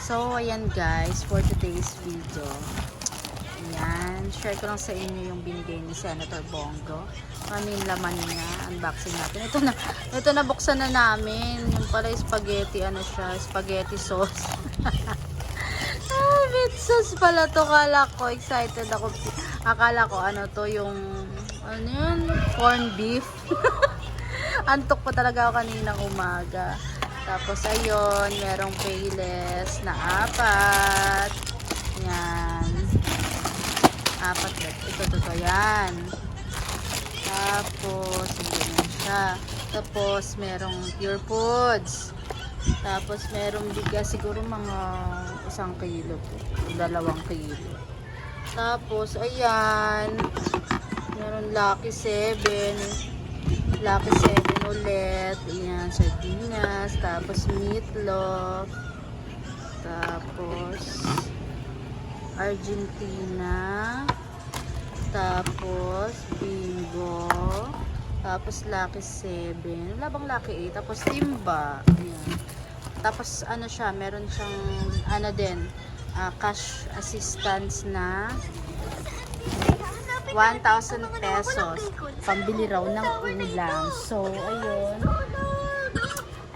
So, ayan guys, for today's video. Ayan, share ko lang sa inyo yung binigay ni Senator Bongo. Ano yung laman niya, unboxing natin. Ito na buksan na namin. Yung pala spaghetti, ano siya, spaghetti sauce. Meat sauce pala to. Kala ko, excited ako. Akala ko, ano to, yung, ano yun, corn beef. Antok pa talaga ako kaninang umaga. Tapos ayun, merong payless na 4. Yan. 4. Ito, yan. Tapos, ganyan siya. Tapos, merong Pure Foods. Tapos, merong bigas. Siguro mga 1 kilo po. 2 kilo. Tapos, ayan. Meron Lucky 7. Lucky 7 ulit. Ayan, sardinas. Tapos meatloaf. Tapos Argentina. Tapos bingo. Tapos Lucky 7. Wala bang Lucky 8? Tapos timba. Ayan. Tapos ano siya, meron siyang ano din, cash assistance na 1,000 pesos. Pambili raw ng ulam. So, ayun.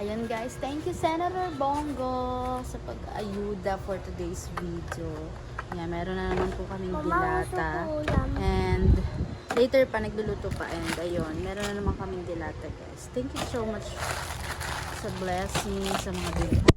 Ayun guys. Thank you Senator Bongo sa pag-ayuda for today's video. Yan, meron na naman po kaming dilata. And later pa, nagluluto pa. And ayun, meron na naman kaming dilata guys. Thank you so much sa blessing, sa mga